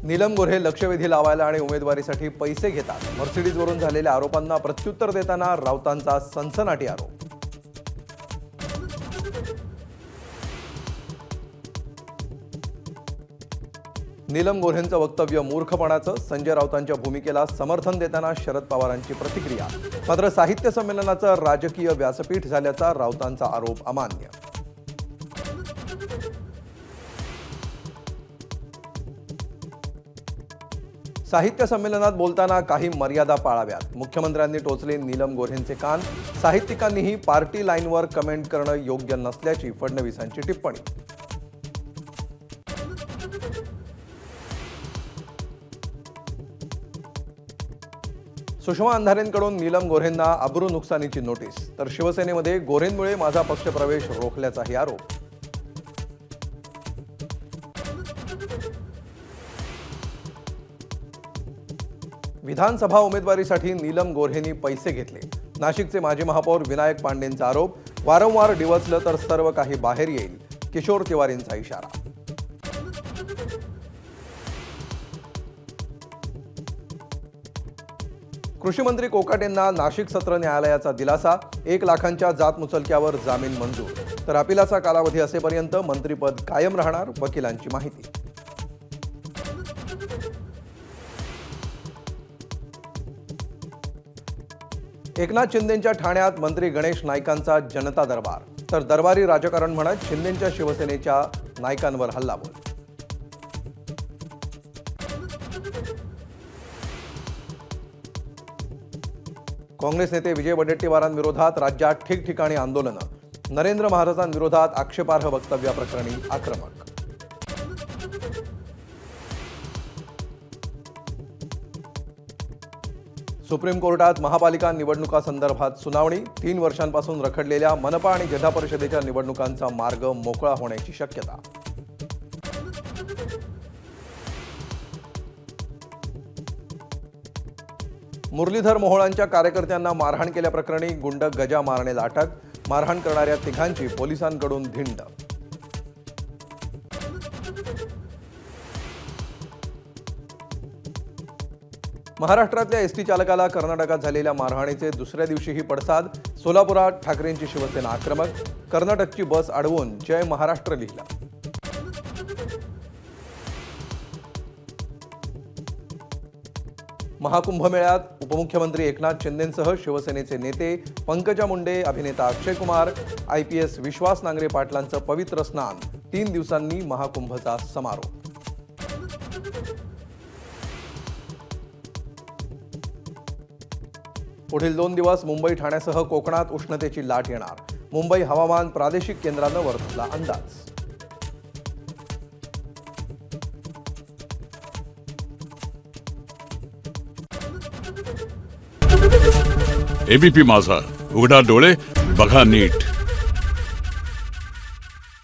नीलम गोऱ्हे लक्षवेधी लावायला आणि उमेदवारीसाठी पैसे घेतात, मर्सिडीजवरून झालेल्या आरोपांना प्रत्युत्तर देताना राऊतांचा सनसनाटी आरोप. नीलम गोऱ्हेंचं वक्तव्य मूर्खपणाचं, संजय राऊतांच्या भूमिकेला समर्थन देताना शरद पवारांची प्रतिक्रिया. मात्र साहित्य संमेलनाचं राजकीय व्यासपीठ झाल्याचा राऊतांचा आरोप अमान्य. साहित्य संमेलनात बोलताना काही मर्यादा पाळाव्यात, मुख्यमंत्र्यांनी टोचले नीलम गोऱ्हेंचे कान. साहित्यिकांनीही पार्टी लाईनवर कमेंट करणं योग्य नसल्याची फडणवीसांची टिप्पणी. सुषमा अंधारेंकडून नीलम गोऱ्हेंना अब्रू नुकसानीची नोटीस, तर शिवसेनेमध्ये गोऱ्हेंमुळे माझा पक्षप्रवेश रोखल्याचाही आरोप. विधानसभा उमेदवारीसाठी नीलम गोऱ्हेंनी पैसे घेतले, नाशिकचे माजी महापौर विनायक पांडेंचा आरोप. वारंवार डिवचलं तर सर्व काही बाहेर येईल, किशोर तिवारींचा इशारा. कृषी मंत्री कोकाटेंना नाशिक सत्र न्यायालयाचा दिलासा. 1 लाखांच्या जात मुचलक्यावर जामीन मंजूर, तर अपिलाचा कालावधी असेपर्यंत मंत्रिपद कायम राहणार, वकिलांची माहिती. एकनाथ शिंदेंच्या ठाण्यात मंत्री गणेश नाईकांचा जनता दरबार, तर दरबारी राजकारण म्हणत शिंदेंच्या शिवसेनेच्या नाईकांवर हल्लाबोल. काँग्रेस नेते विजय वडेट्टीवारांविरोधात राज्यात ठिकठिकाणी आंदोलनं. नरेंद्र महाराजांविरोधात आक्षेपार्ह वक्तव्याप्रकरणी आक्रमक. सुप्रीम कोर्टात महापालिका निवडणुकांसंदर्भात सुनावणी. 3 वर्षांपासून रखडलेल्या मनपा आणि जिल्हा परिषदेच्या निवडणुकांचा मार्ग मोकळा होण्याची शक्यता. मुरलीधर मोहोळांच्या कार्यकर्त्यांना मारहाण केल्याप्रकरणी गुंड गजा मारणेला अटक. मारहाण करणाऱ्या तिघांची पोलिसांकडून धिंड. महाराष्ट्रातल्या एसटी चालकाला कर्नाटकात झालेल्या मारहाणीचे दुसऱ्या दिवशीही पडसाद. सोलापुरात ठाकरेंची शिवसेना आक्रमक. कर्नाटकची बस अडवून जय महाराष्ट्र लिहिलं. महाकुंभमेळ्यात उपमुख्यमंत्री एकनाथ शिंदेंसह शिवसेनेचे नेते, पंकजा मुंडे, अभिनेता अक्षय कुमार, IPS विश्वास नांगरे पाटलांचं पवित्र स्नान. 3 दिवसांनी महाकुंभचा समारोप. पुढील 2 दिवस मुंबई ठाण्यासह कोकणात उष्णतेची लाट येणार. मुंबई हवामान प्रादेशिक केंद्रानं वर्तवला अंदाज. ABP माझा, उघडा डोळे बघा नीट.